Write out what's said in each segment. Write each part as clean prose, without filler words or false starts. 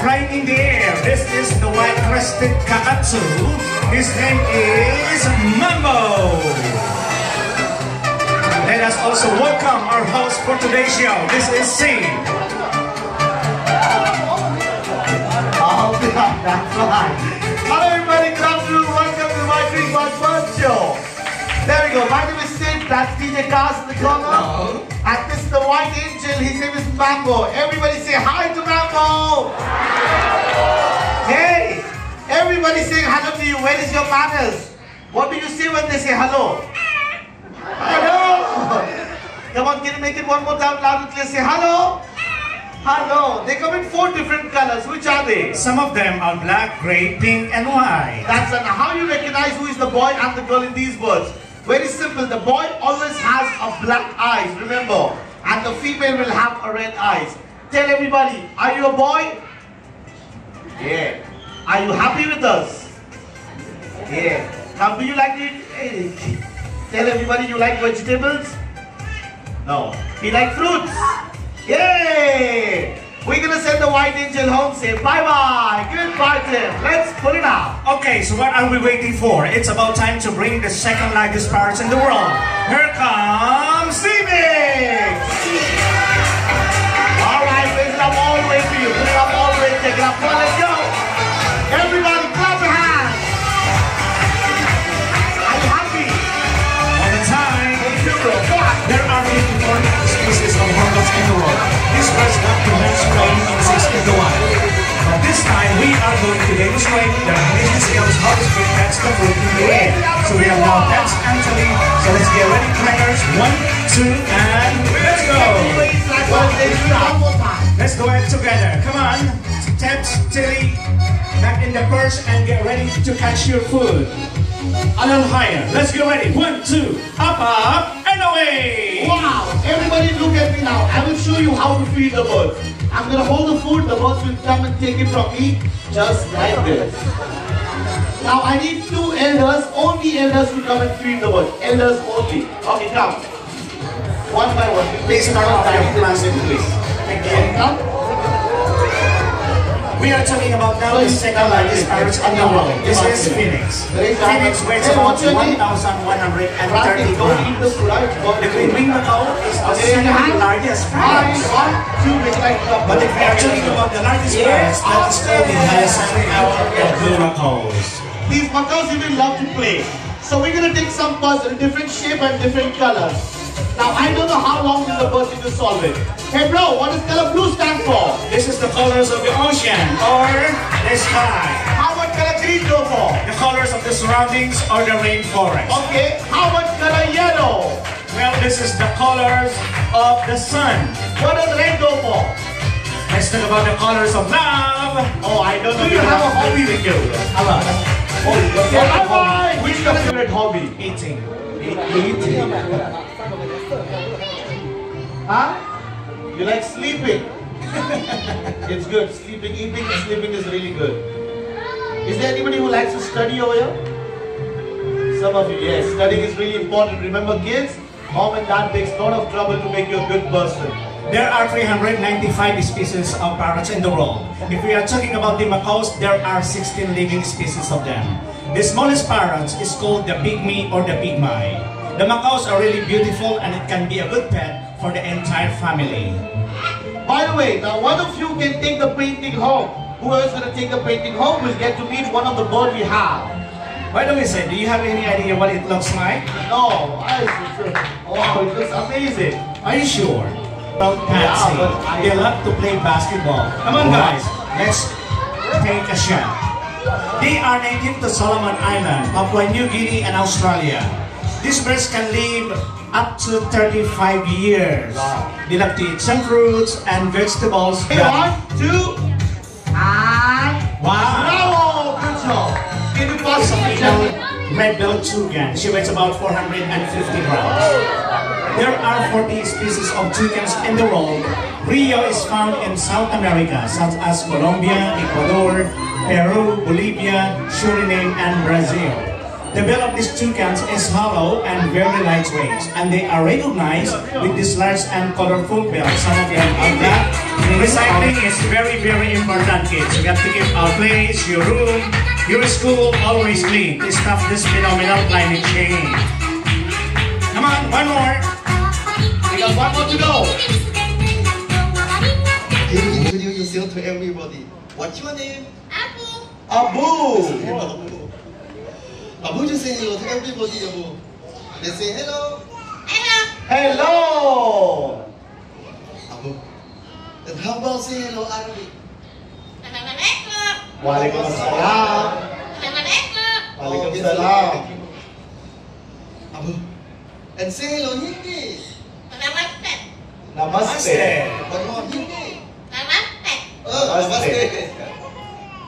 flying in the air. This is the white-crested kakatsu. His name is Mambo. Let us also welcome our host for today's show. This is C. Oh, that's right. Hello everybody, good afternoon. Welcome to my Greek Fun Show. There we go. My name is Sid. That's DJ Cars in the corner. Hello. And this is the White Angel. His name is Mambo. Everybody say hi to Mambo. Hey, everybody saying hello to you. Where is your manners? What do you say when they say hello? Hello. Come on, can you make it one more time loud and clear? Say hello. Hello. They come in 4 different colors. Which are they? Some of them are black, gray, pink, and white. That's how you recognize who is the boy and the girl in these birds. Very simple. The boy always has a black eyes, remember. And the female will have a red eyes. Tell everybody, are you a boy? Yeah. Are you happy with us? Yeah. Now do you like to eat? Tell everybody you like vegetables? No. You like fruits? Yay! We're gonna send the White Angel home. Say bye-bye. Goodbye, Tim. Let's put it out. Okay, so what are we waiting for? It's about time to bring the second largest parrots in the world. Here comes C-Mix! Alright, raise it up all the way for you. Put it up all the way. Take it up. Come on, let's go. Everybody, clap your hands. Are you happy? All the time. Go on. There are 54 species of hornbills in the world. This was not to menstruate insects in the wild. But this time we are going to demonstrate the amazing skills how to bring pets the fruit in the air. So we have now pets and Tilly. So let's get ready, clangers. 1, 2, and let's go! Let's go ahead together. Come on. Teps, Tilly, back in the perch and get ready to catch your food. A little higher. Let's get ready. 1, 2, up, and away! Wow! Everybody look at me now. I will show you how to feed the birds. I'm going to hold the food. The birds will come and take it from me. Just like this. Now I need 2 elders. Only elders to come and feed the birds. Elders only. Okay, come. One by one. Please start off by class, please. Thank you. Come. We are talking about now the second largest parrots in the world. This is Phoenix. Phoenix weighs about 1,130 grams. The green winged macaw is the second largest parrot. But if we are talking about the largest parrots, that is called the hyacinth or blue macaws. These macaws even love to play. So we're going to take some birds in different shape and different colors. Now I don't know how long will the birds need to solve it. Hey bro, what does color blue stand for? This is the colors of the ocean or the sky. How much color green go for? The colors of the surroundings or the rainforest. Okay, how much color yellow? Well, this is the colors of the sun. What does red go for? Let's talk about the colors of love. Oh, I don't know. Do you have a hobby with you? Hello. Oh, your favorite hobby. Which is your favorite hobby? Eating. Eating. Huh? You like sleeping? It's good. Sleeping, eating, and sleeping is really good. Is there anybody who likes to study over here? Some of you, yes. Studying is really important. Remember kids, mom and dad takes a lot of trouble to make you a good person. There are 395 species of parrots in the world. If we are talking about the macaws, there are 16 living species of them. The smallest parrot is called the pygmy or the pygmy. The macaws are really beautiful and it can be a good pet for the entire family. By the way, now one of you can take the painting home. Whoever's going to take the painting home will get to meet one of the birds we have. By the way, sir, do you have any idea what it looks like? No, wow, it looks amazing. Are you sure? Well, Patsy, they love to play basketball. Come on guys, let's take a shot. They are native to Solomon Island, Papua New Guinea and Australia. These birds can live up to 35 years. Wow. They love to eat some fruits and vegetables. 1, 2, and... Wow! Bravo! Good job! Can you pass some Red-billed toucan. She weighs about 450 grams. There are 40 species of toucans in the world. Rio is found in South America, such as Colombia, Ecuador, Peru, Bolivia, Suriname, and Brazil. The bill of these toucans is hollow and very lightweight, and they are recognized with this large and colorful bill. Some of them are black. Recycling is very, very important, kids. You have to keep our place, your room, your school always clean to stop this phenomenal climate change. Come on, one more. We got one more to go. Can you introduce yourself to everybody? What's your name? Abu. Abu, just say hello to everybody, Abu. Let's say hello. Hello. Abu. And how about say hello Arabic? Waalaikumsalam. Waalaikumsalam. Abu. And say hello Hindi. Namaste. One more Hindi. Namaste. Namaste.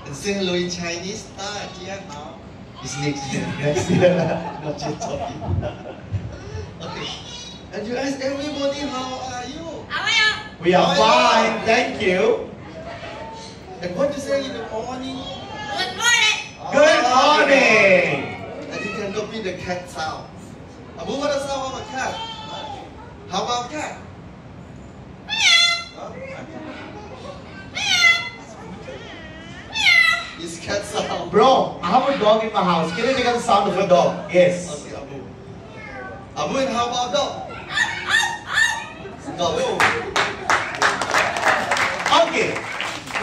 And say hello in Chinese. Jia hao. It's next year. Next year. Not yet talking. Okay. And you ask everybody, how are you? We are fine, thank you. And what you say in the morning? Good morning. And you can copy the cat sound. Abu, what the sound of a cat? How about cat? It's cat sound. Bro, I have a dog in my house. Can you make the sound of a dog? Yes. Okay, Abu. Abu, and how about dog? Dog. Okay.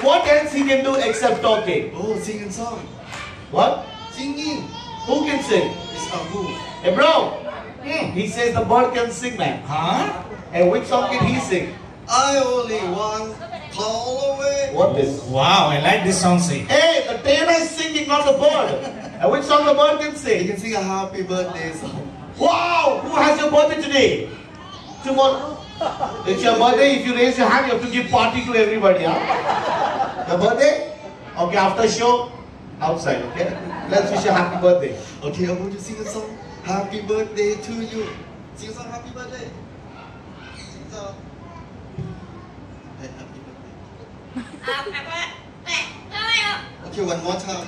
What else he can do except talking? Oh, singing song. What? Singing. Who can sing? It's Abu. Hey bro. He says the bird can sing, man. Huh? And which song can he sing? I only want call away. What is? Wow, I like this song. See. Hey, the tailor is singing, not the bird. And which song the bird can You sing? can sing a happy birthday song. Wow! Who has your birthday today? Tomorrow? It's your birthday. If you raise your hand, you have to give party to everybody, huh? Your birthday? Okay, after show, outside, okay? Let's wish you a happy birthday. Okay, I'm going to sing a song. Happy birthday to you. Sing a song, happy birthday. Sing a song. Hey, happy birthday. Okay, one more time.